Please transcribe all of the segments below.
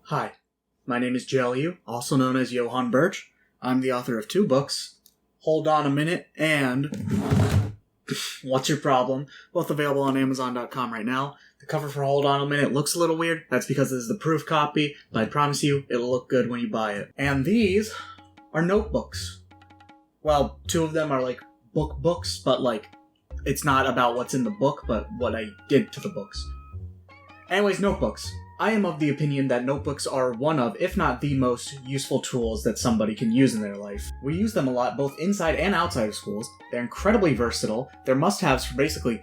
Hi, my name is jELeeoo, also known as Johann Birch. I'm the author of 2 books, Hold On a Minute and What's Your Problem? Both available on Amazon.com right now. The cover for Hold On a Minute looks a little weird. That's because this is the proof copy, but I promise you it'll look good when you buy it. And these are notebooks. Well, 2 of them are like books, but like it's not about what's in the book, but what I did to the books. Anyways, notebooks. I am of the opinion that notebooks are one of, if not the most useful tools that somebody can use in their life. We use them a lot both inside and outside of schools. They're incredibly versatile. They're must-haves for basically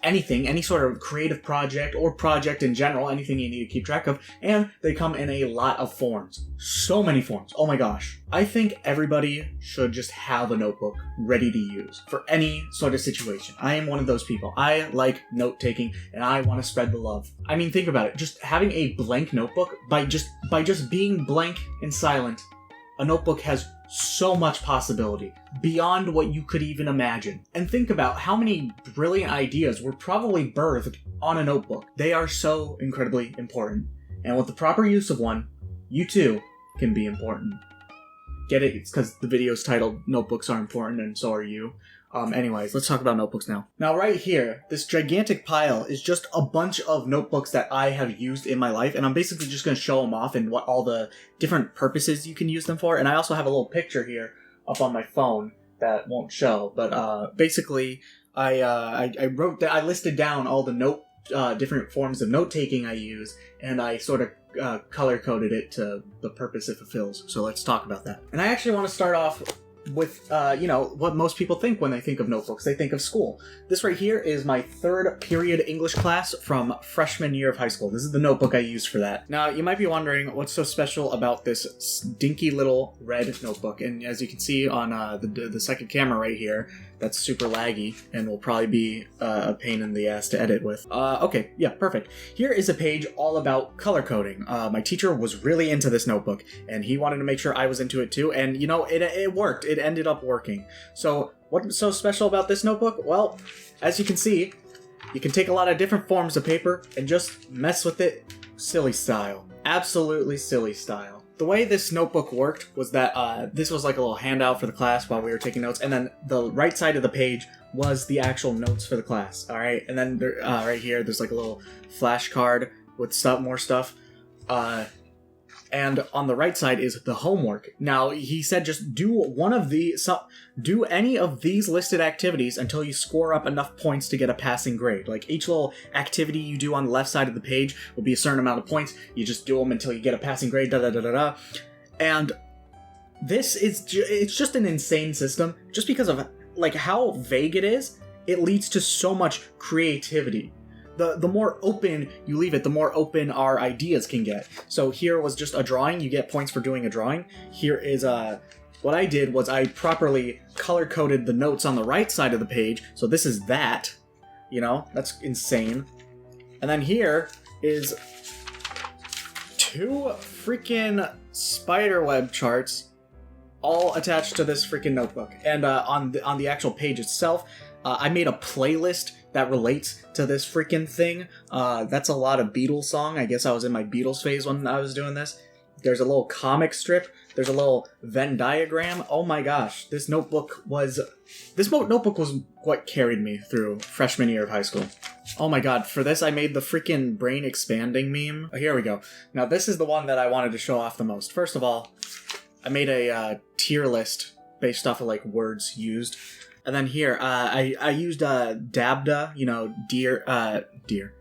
anything, any sort of creative project or project in general, anything you need to keep track of, and they come in a lot of forms. So many forms. Oh my gosh. I think everybody should just have a notebook ready to use for any sort of situation. I am one of those people. I like note-taking and I want to spread the love. I mean, think about it. Just having a blank notebook, by just being blank and silent, a notebook has so much possibility, beyond what you could even imagine. And think about how many brilliant ideas were probably birthed on a notebook. They are so incredibly important. And with the proper use of one, you too can be important. Get it? It's because the video's titled Notebooks Are Important and So Are You. Anyways, let's talk about notebooks now. Now right here, this gigantic pile is just a bunch of notebooks that I have used in my life, and I'm basically just going to show them off and what all the different purposes you can use them for. And I also have a little picture here up on my phone that won't show, but basically I listed down all the different forms of note-taking I use, and I sort of color-coded it to the purpose it fulfills. So let's talk about that. And I actually want to start off with, what most people think when they think of notebooks. They think of school. This right here is my 3rd period English class from freshman year of high school. This is the notebook I used for that. Now, you might be wondering what's so special about this stinky little red notebook. And as you can see on the second camera right here, that's super laggy and will probably be a pain in the ass to edit with. Okay, yeah, perfect. Here is a page all about color coding. My teacher was really into this notebook, and he wanted to make sure I was into it too, and it worked. It ended up working. So what's so special about this notebook? Well, as you can see, you can take a lot of different forms of paper and just mess with it silly style. Absolutely silly style. The way this notebook worked was that this was like a little handout for the class while we were taking notes, and then the right side of the page was the actual notes for the class, alright? And then right here, there's like a little flashcard with more stuff. And on the right side is the homework. Now, he said just do any of these listed activities until you score up enough points to get a passing grade. Like, each little activity you do on the left side of the page will be a certain amount of points. You just do them until you get a passing grade, da-da-da-da-da. And it's just an insane system. Just because of, like, how vague it is, it leads to so much creativity. The more open you leave it, the more open our ideas can get. So here was just a drawing. You get points for doing a drawing. Here is what I did was I properly color-coded the notes on the right side of the page. So this is that. That's insane. And then here is 2 freaking spiderweb charts all attached to this freaking notebook. And on the actual page itself, I made a playlist that relates to this freaking thing. That's a lot of Beatles song. I guess I was in my Beatles phase when I was doing this. There's a little comic strip. There's a little Venn diagram. Oh my gosh, this notebook was what carried me through freshman year of high school. Oh my god, for this I made the freaking brain expanding meme. Here we go. Now this is the one that I wanted to show off the most. First of all, I made a tier list based off of like words used. And then here, I used DABDA, dear.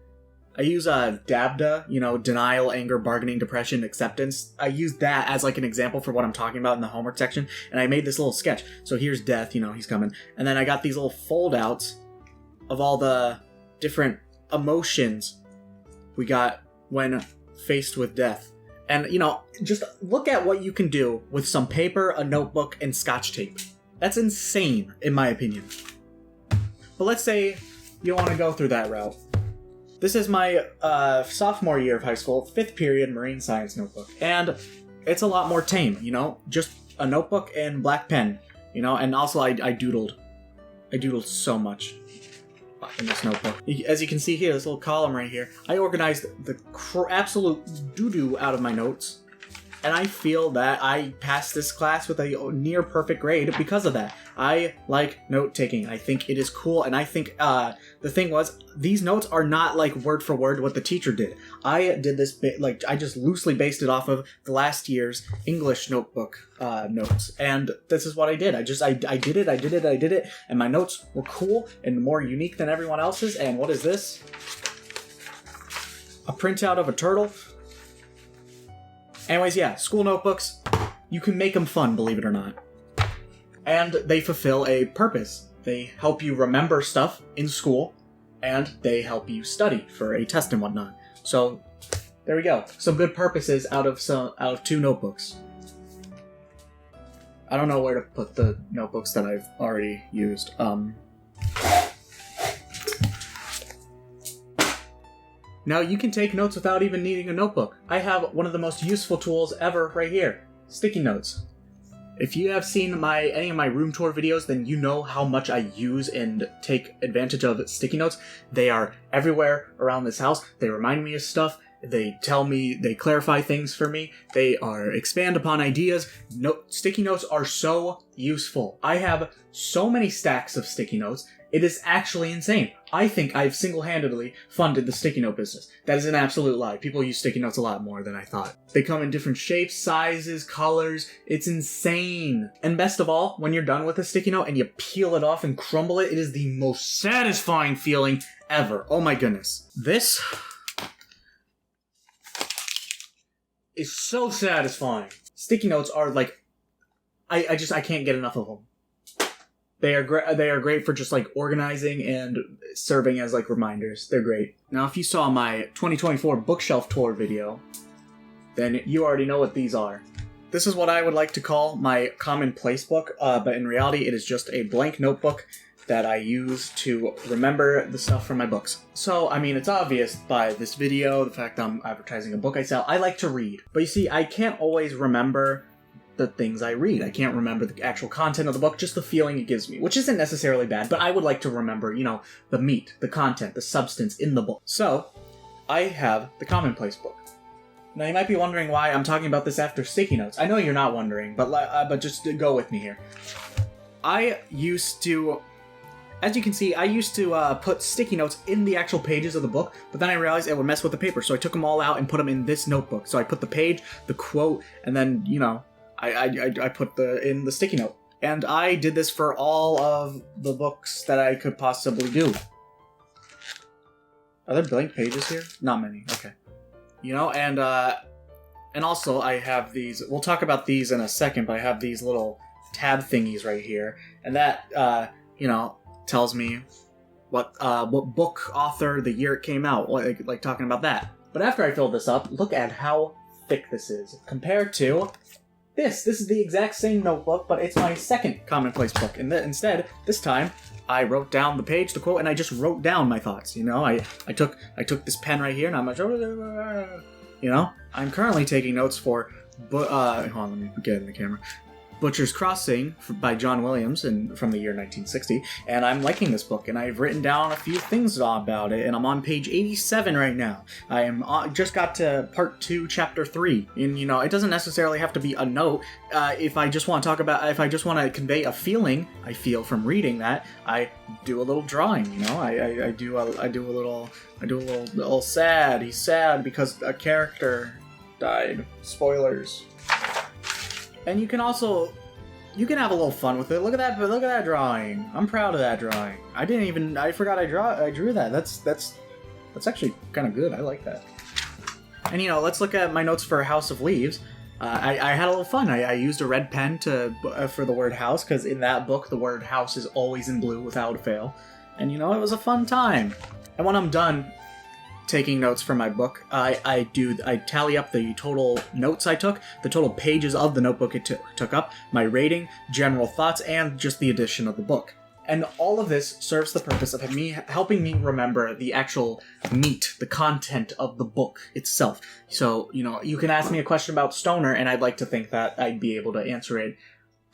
I use DABDA, denial, anger, bargaining, depression, acceptance. I used that as like an example for what I'm talking about in the homework section, and I made this little sketch. So here's death, he's coming. And then I got these little fold-outs of all the different emotions we got when faced with death. And, just look at what you can do with some paper, a notebook, and Scotch tape. That's insane, in my opinion. But let's say you don't want to go through that route. This is my sophomore year of high school, 5th period marine science notebook. And it's a lot more tame, just a notebook and black pen, and also I doodled. I doodled so much. in this notebook. As you can see here, this little column right here, I organized the absolute doo-doo out of my notes. And I feel that I passed this class with a near perfect grade because of that. I like note-taking. I think it is cool, and I think the thing was, these notes are not like word for word what the teacher did. I did this I just loosely based it off of the last year's English notebook notes, and this is what I did. I did it, and my notes were cool and more unique than everyone else's. And what is this? A printout of a turtle. Anyways, yeah, school notebooks, you can make them fun, believe it or not. And they fulfill a purpose. They help you remember stuff in school, and they help you study for a test and whatnot. So, there we go. Some good purposes out of 2 notebooks. I don't know where to put the notebooks that I've already used. Now, you can take notes without even needing a notebook. I have one of the most useful tools ever right here. Sticky notes. If you have seen any of my room tour videos, then you know how much I use and take advantage of sticky notes. They are everywhere around this house. They remind me of stuff. They clarify things for me. They expand upon ideas. Sticky notes are so useful. I have so many stacks of sticky notes. It is actually insane. I think I've single-handedly funded the sticky note business. That is an absolute lie. People use sticky notes a lot more than I thought. They come in different shapes, sizes, colors. It's insane. And best of all, when you're done with a sticky note and you peel it off and crumble it, it is the most satisfying feeling ever. Oh my goodness. This is so satisfying. Sticky notes are like, I can't get enough of them. They are great for just like organizing and serving as like reminders. They're great. Now, if you saw my 2024 bookshelf tour video, then you already know what these are. This is what I would like to call my commonplace book, but in reality, it is just a blank notebook that I use to remember the stuff from my books. So, I mean, it's obvious by this video, the fact I'm advertising a book I sell. I like to read. But you see, I can't always remember the things I read. I can't remember the actual content of the book, just the feeling it gives me, which isn't necessarily bad, but I would like to remember, the meat, the content, the substance in the book. So, I have the commonplace book. Now, you might be wondering why I'm talking about this after sticky notes. I know you're not wondering, but just go with me here. I used to, as you can see, put sticky notes in the actual pages of the book, but then I realized it would mess with the paper, so I took them all out and put them in this notebook. So I put the page, the quote, and then, I put in the sticky note. And I did this for all of the books that I could possibly do. Are there blank pages here? Not many. Okay. And also I have these, we'll talk about these in a second, but I have these little tab thingies right here. And that, tells me what book author, the year it came out, like talking about that. But after I filled this up, look at how thick this is compared to this is the exact same notebook, but it's my second commonplace book. And instead, this time, I wrote down the page, the quote, and I just wrote down my thoughts. I took this pen right here, and I'm like, I'm currently taking notes for, hold on, let me get in the camera. Butcher's Crossing by John Williams from the year 1960, and I'm liking this book, and I've written down a few things about it, and I'm on page 87 right now. I am just got to part 2, chapter 3, and it doesn't necessarily have to be a note. If I just want to convey a feeling I feel from reading that, I do a little drawing. I do a little sad. He's sad because a character died. Spoilers. And you can have a little fun with it. Look at that drawing. I'm proud of that drawing. I forgot I drew that. That's actually kind of good. I like that. And let's look at my notes for House of Leaves. I had a little fun. I used a red pen for the word house, because in that book the word house is always in blue without fail. And it was a fun time. And when I'm done taking notes for my book, I tally up the total notes I took, the total pages of the notebook it took up, my rating, general thoughts, and just the edition of the book. And all of this serves the purpose of helping me remember the actual meat, the content of the book itself. So, you can ask me a question about Stoner, and I'd like to think that I'd be able to answer it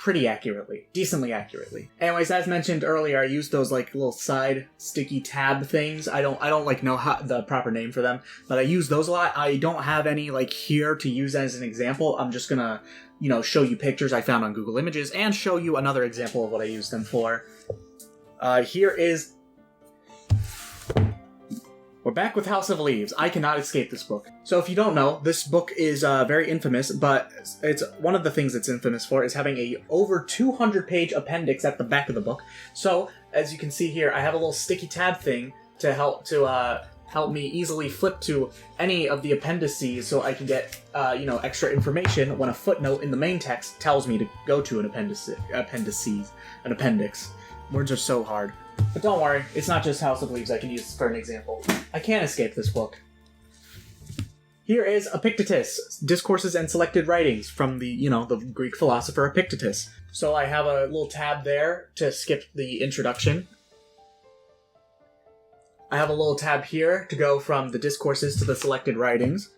pretty accurately, decently accurately. Anyways, as mentioned earlier, I use those like little side sticky tab things. I don't like know how the proper name for them, but I use those a lot. I don't have any like here to use as an example. I'm just gonna, show you pictures I found on Google Images and show you another example of what I use them for. Here is... We're back with House of Leaves. I cannot escape this book. So if you don't know, this book is very infamous, but it's one of the things it's infamous for is having a over 200-page appendix at the back of the book. So, as you can see here, I have a little sticky tab thing to help me easily flip to any of the appendices so I can get, extra information when a footnote in the main text tells me to go to an appendix. Words are so hard. But don't worry, it's not just House of Leaves I can use for an example. I can't escape this book. Here is Epictetus, Discourses and Selected Writings from the Greek philosopher Epictetus. So I have a little tab there to skip the introduction. I have a little tab here to go from the discourses to the selected writings.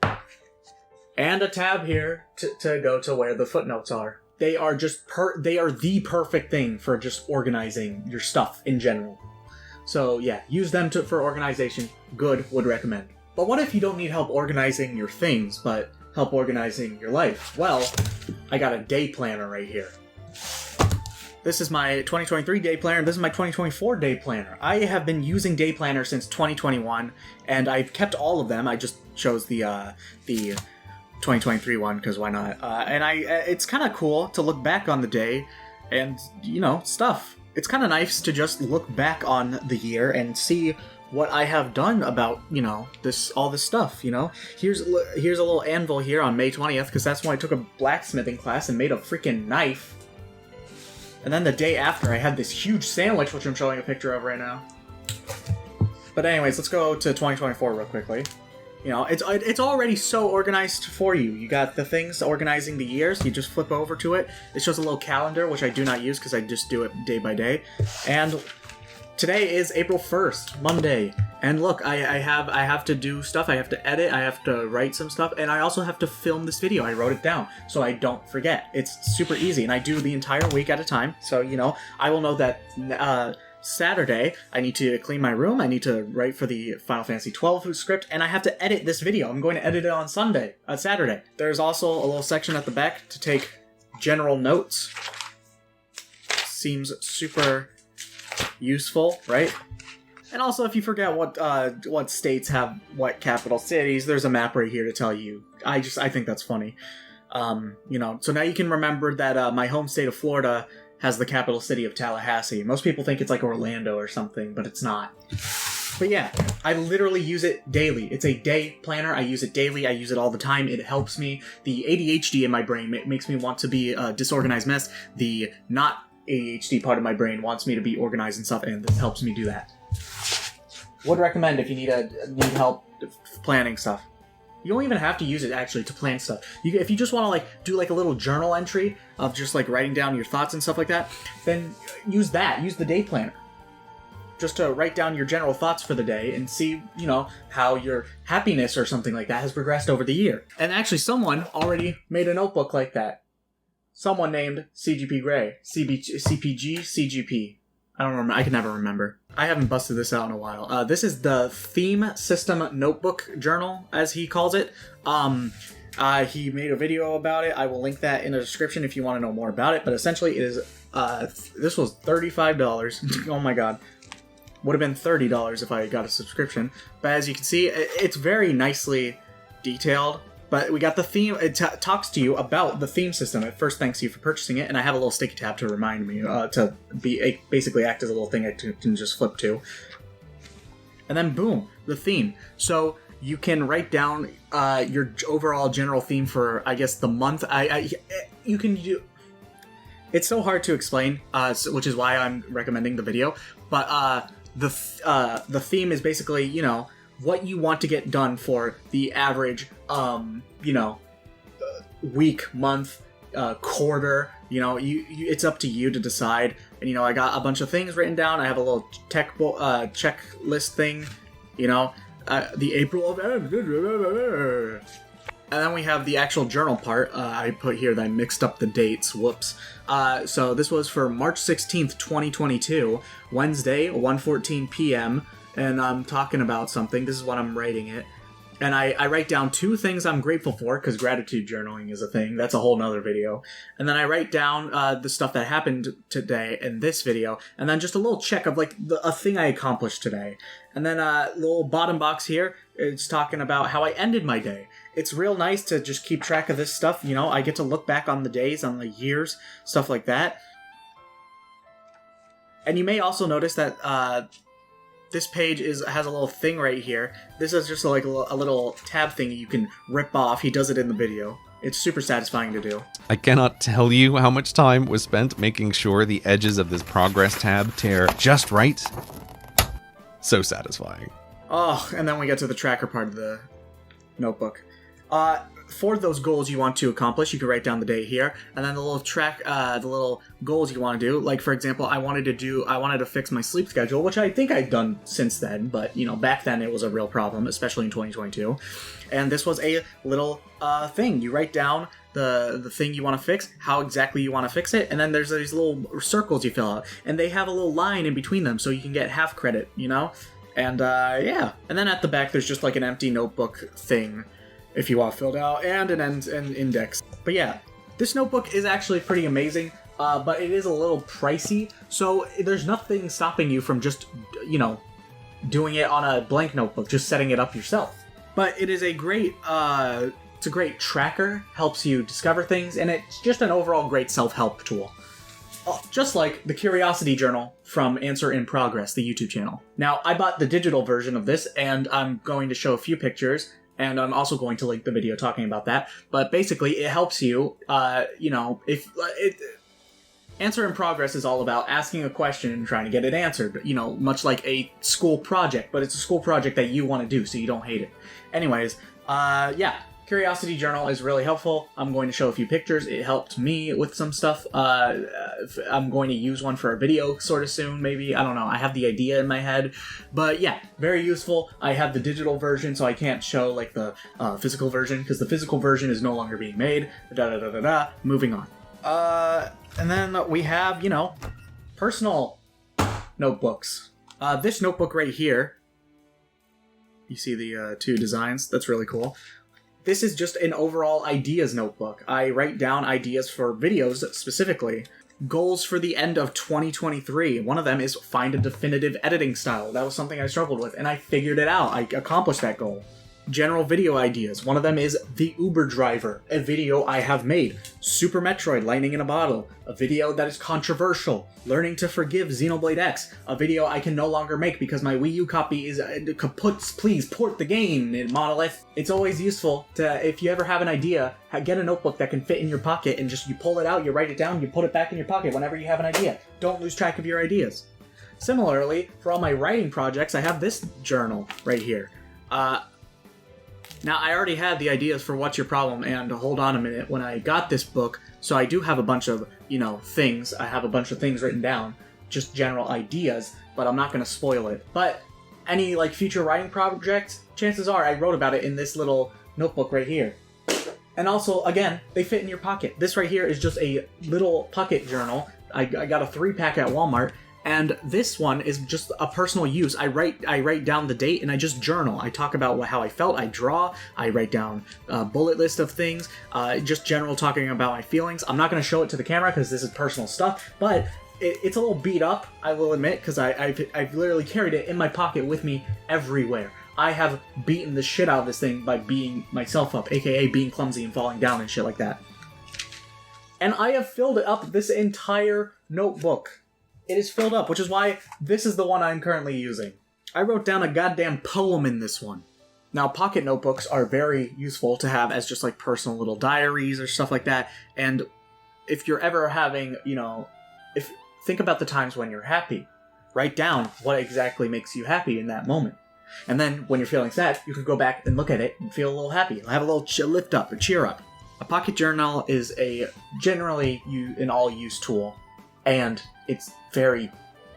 And a tab here to go to where the footnotes are. They are they are the perfect thing for just organizing your stuff in general. So yeah, use them for organization. Good, would recommend. But what if you don't need help organizing your things, but help organizing your life? Well, I got a day planner right here. This is my 2023 day planner. This is my 2024 day planner. I have been using day planner since 2021, and I've kept all of them. I just chose the 2023 one, because why not? It's kind of cool to look back on the day and, stuff. It's kind of nice to just look back on the year and see what I have done about, all this stuff, Here's a little anvil here on May 20th, because that's when I took a blacksmithing class and made a freaking knife. And then the day after, I had this huge sandwich, which I'm showing a picture of right now. But anyways, let's go to 2024 real quickly. It's already so organized for you. You got the things organizing the years. You just flip over to it. It shows a little calendar, which I do not use because I just do it day by day. And today is April 1st, Monday. And look, I have to do stuff. I have to edit. I have to write some stuff. And I also have to film this video. I wrote it down so I don't forget. It's super easy. And I do the entire week at a time. So, I will know that... Saturday, I need to clean my room, I need to write for the Final Fantasy XII script, and I have to edit this video. I'm going to edit it on Saturday. There's also a little section at the back to take general notes. Seems super useful, right? And also, if you forget what states have what capital cities, there's a map right here to tell you. I think that's funny. So now you can remember that my home state of Florida has the capital city of Tallahassee. Most people think it's like Orlando or something, but it's not. But yeah, I literally use it daily. It's a day planner. I use it daily. I use it all the time. It helps me. The ADHD in my brain makes me want to be a disorganized mess. The not ADHD part of my brain wants me to be organized and stuff, and this helps me do that. Would recommend if you need help planning stuff. You don't even have to use it, actually, to plan stuff. If you just want to, do, a little journal entry of just, writing down your thoughts and stuff like that, then use that. Use the day planner. Just to write down your general thoughts for the day and see, how your happiness or something like that has progressed over the year. And actually, someone already made a notebook like that. Someone named CGP Gray. CPG, CGP. I don't remember. I can never remember. I haven't busted this out in a while. This is the Theme System Notebook Journal, as he calls it. He made a video about it. I will link that in the description if you want to know more about it. But essentially, it is. This was $35. Oh my god. Would have been $30 if I got a subscription. But as you can see, it's very nicely detailed. But we got the theme. It talks to you about the theme system. It first thanks you for purchasing it, and I have a little sticky tab to remind me to basically act as a little thing I can just flip to. And then boom, the theme. So you can write down your overall general theme for, I guess, the month. You can do. It's so hard to explain, which is why I'm recommending the video. But the theme is basically, what you want to get done for the average, week, month, quarter. It's up to you to decide. And I got a bunch of things written down. I have a little checklist thing. The April of, And then we have the actual journal part. I put here that I mixed up the dates. Whoops. So this was for March 16th, 2022, Wednesday, 1:14 p.m., and I'm talking about something. This is what I'm writing it. And I write down 2 things I'm grateful for, because gratitude journaling is a thing. That's a whole nother video. And then I write down the stuff that happened today in this video, and then just a little check of, like, a thing I accomplished today. And then a little bottom box here, it's talking about how I ended my day. It's real nice to just keep track of this stuff, you know? I get to look back on the days, on the years, stuff like that. And you may also notice that this page has a little thing right here. This is just like a little tab thing you can rip off. He does it in the video. It's super satisfying to do. I cannot tell you how much time was spent making sure the edges of this progress tab tear just right. So satisfying. Oh, and then we get to the tracker part of the notebook. For those goals you want to accomplish, you can write down the date here, and then the little goals you want to do. Like, for example, I wanted to fix my sleep schedule, which I think I've done since then, but, you know, back then it was a real problem, especially in 2022. And this was a little thing. You write down the thing you want to fix, how exactly you want to fix it, and then there's these little circles you fill out, and they have a little line in between them, so you can get half credit, you know? And, yeah. And then at the back, there's just like an empty notebook thing, if you want filled out, and an index. But yeah, this notebook is actually pretty amazing, but it is a little pricey, so there's nothing stopping you from just, you know, doing it on a blank notebook, just setting it up yourself. But it is a great, it's a great tracker, helps you discover things, and it's just an overall great self-help tool. Just like the Curiosity Journal from Answer in Progress, the YouTube channel. Now, I bought the digital version of this, and I'm going to show a few pictures, and I'm also going to link the video talking about that. But basically, it helps you, you know, Answer in Progress is all about asking a question and trying to get it answered, you know, much like a school project, but it's a school project that you want to do, so you don't hate it. Anyways, yeah, Curiosity Journal is really helpful. I'm going to show a few pictures. It helped me with some stuff. I'm going to use one for a video sort of soon, maybe. I don't know. I have the idea in my head. But yeah, very useful. I have the digital version, so I can't show like the physical version, because the physical version is no longer being made. Moving on. And then we have, you know, personal notebooks. This notebook right here, you see the 2 designs. That's really cool. This is just an overall ideas notebook. I write down ideas for videos specifically. Goals for the end of 2023. One of them is find a definitive editing style. That was something I struggled with, and I figured it out. I accomplished that goal. General video ideas. One of them is The Uber Driver, a video I have made. Super Metroid Lightning in a Bottle, a video that is controversial. Learning to Forgive Xenoblade X, a video I can no longer make because my Wii U copy is kaput. Please port the game in monolith. It's always useful to, if you ever have an idea, get a notebook that can fit in your pocket and just you pull it out, you write it down, you put it back in your pocket whenever you have an idea. Don't lose track of your ideas. Similarly, for all my writing projects, I have this journal right here. Now, I already had the ideas for What's Your Problem, and hold on a minute, when I got this book, so I do have a bunch of, you know, things. I have a bunch of things written down, just general ideas, but I'm not going to spoil it. But any, like, future writing projects, chances are I wrote about it in this little notebook right here. And also, again, they fit in your pocket. This right here is just a little pocket journal. I got a 3-pack at Walmart. And this one is just a personal use. I write down the date and I just journal. I talk about how I felt. I draw. I write down a bullet list of things. Just general talking about my feelings. I'm not going to show it to the camera because this is personal stuff. But it's a little beat up, I will admit, because I've literally carried it in my pocket with me everywhere. I have beaten the shit out of this thing by beating myself up, aka being clumsy and falling down and shit like that. And I have filled it up this entire notebook. It is filled up, which is why this is the one I'm currently using. I wrote down a goddamn poem in this one. Now, pocket notebooks are very useful to have as just like personal little diaries or stuff like that. And if you're ever having, you know, think about the times when you're happy. Write down what exactly makes you happy in that moment. And then when you're feeling sad, you can go back and look at it and feel a little happy. Have a little lift up or cheer up. A pocket journal is a generally an all-use tool. And it's very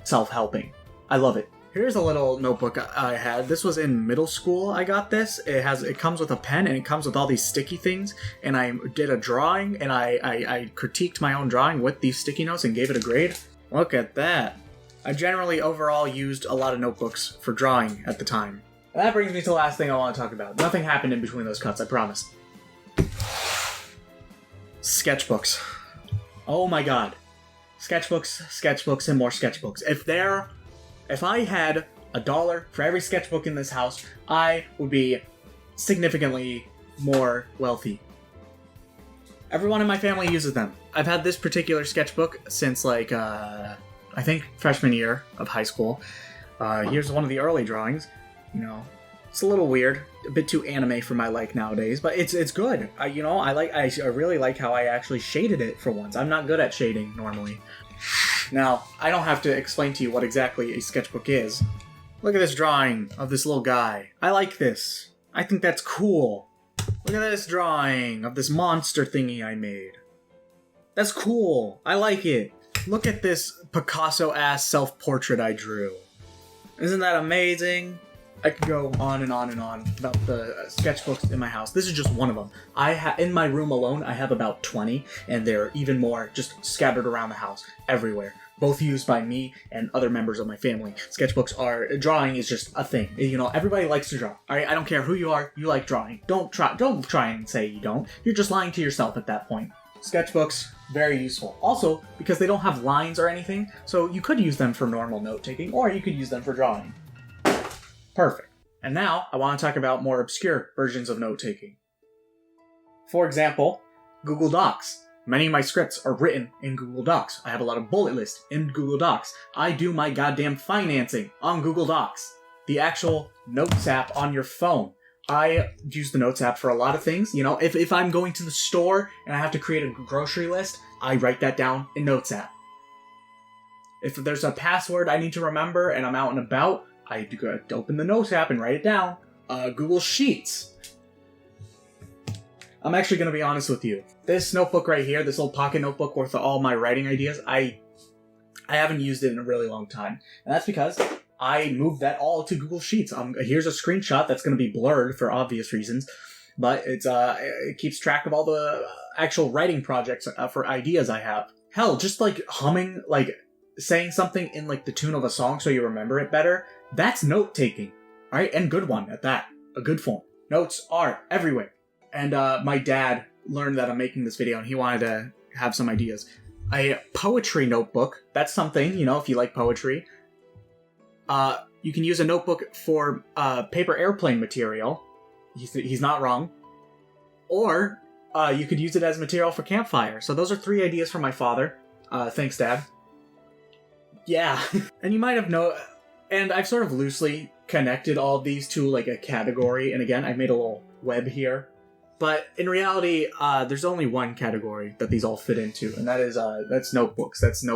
self-helping. I love it. Here's a little notebook I had. This was in middle school. I got this. It comes with a pen and it comes with all these sticky things. And I did a drawing and I critiqued my own drawing with these sticky notes and gave it a grade. Look at that. I generally overall used a lot of notebooks for drawing at the time. And that brings me to the last thing I want to talk about. Nothing happened in between those cuts, I promise. Sketchbooks. Oh my god. Sketchbooks, and more sketchbooks. If I had $1 for every sketchbook in this house, I would be significantly more wealthy. Everyone in my family uses them. I've had this particular sketchbook since I think freshman year of high school. Here's one of the early drawings. You know, it's a little weird, a bit too anime for my like nowadays, but it's good. I really like how I actually shaded it for once. I'm not good at shading normally. Now, I don't have to explain to you what exactly a sketchbook is. Look at this drawing of this little guy. I like this. I think that's cool. Look at this drawing of this monster thingy I made. That's cool. I like it. Look at this Picasso-ass self-portrait I drew. Isn't that amazing? I could go on and on and on about the sketchbooks in my house. This is just one of them. In my room alone, I have about 20, and there are even more just scattered around the house, everywhere. Both used by me and other members of my family. Drawing is just a thing. You know, everybody likes to draw. Alright, I don't care who you are, you like drawing. Don't try and say you don't. You're just lying to yourself at that point. Sketchbooks, very useful. Also, because they don't have lines or anything, so you could use them for normal note-taking, or you could use them for drawing. Perfect. And now, I want to talk about more obscure versions of note-taking. For example, Google Docs. Many of my scripts are written in Google Docs. I have a lot of bullet lists in Google Docs. I do my goddamn financing on Google Docs. The actual Notes app on your phone. I use the Notes app for a lot of things. You know, if I'm going to the store and I have to create a grocery list, I write that down in Notes app. If there's a password I need to remember and I'm out and about, I open the Notes app and write it down. Google Sheets. I'm actually going to be honest with you. This notebook right here, this little pocket notebook with all my writing ideas, I haven't used it in a really long time. And that's because I moved that all to Google Sheets. Here's a screenshot that's going to be blurred for obvious reasons. But it keeps track of all the actual writing projects for ideas I have. Hell, just like humming, like saying something in like the tune of a song so you remember it better. That's note-taking, alright? And good one at that. A good form. Notes are everywhere. And my dad learned that I'm making this video and he wanted to have some ideas. A poetry notebook, that's something, you know, if you like poetry. You can use a notebook for paper airplane material. He's not wrong. Or you could use it as material for campfire. So those are 3 ideas from my father. Thanks, Dad. Yeah. And you might have and I've sort of loosely connected all of these to like a category. And again, I've made a little web here. But in reality, there's only one category that these all fit into, and that's notebooks. That's the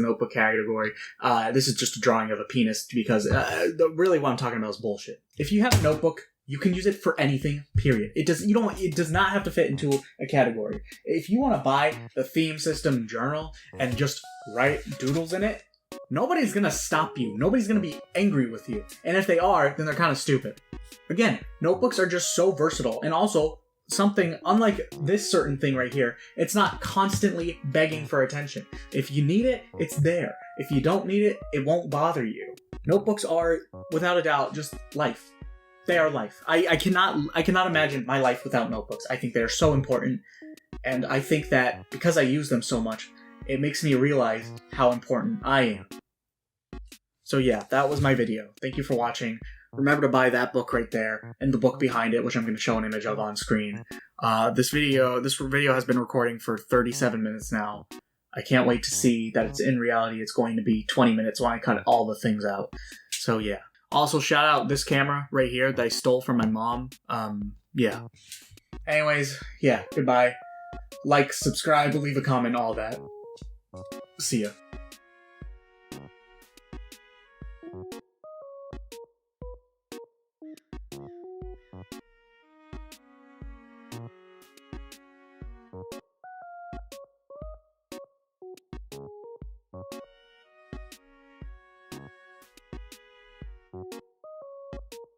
notebook category. This is just a drawing of a penis because really what I'm talking about is bullshit. If you have a notebook, you can use it for anything. Period. It does not have to fit into a category. If you want to buy the theme system journal and just write doodles in it, nobody's gonna stop you. Nobody's gonna be angry with you. And if they are, then they're kind of stupid. Again, notebooks are just so versatile, and also something unlike this certain thing right here, it's not constantly begging for attention. If you need it, it's there. If you don't need it, it won't bother you. Notebooks are, without a doubt, just life. They are life. I cannot imagine my life without notebooks. I think they're so important, and I think that because I use them so much, it makes me realize how important I am. So yeah, that was my video. Thank you for watching. Remember to buy that book right there, and the book behind it, which I'm going to show an image of on screen. This video has been recording for 37 minutes now. I can't wait to see that in reality it's going to be 20 minutes when I cut all the things out. So yeah. Also, shout out this camera right here that I stole from my mom. Yeah. Anyways, yeah, goodbye. Like, subscribe, leave a comment, all that. See ya.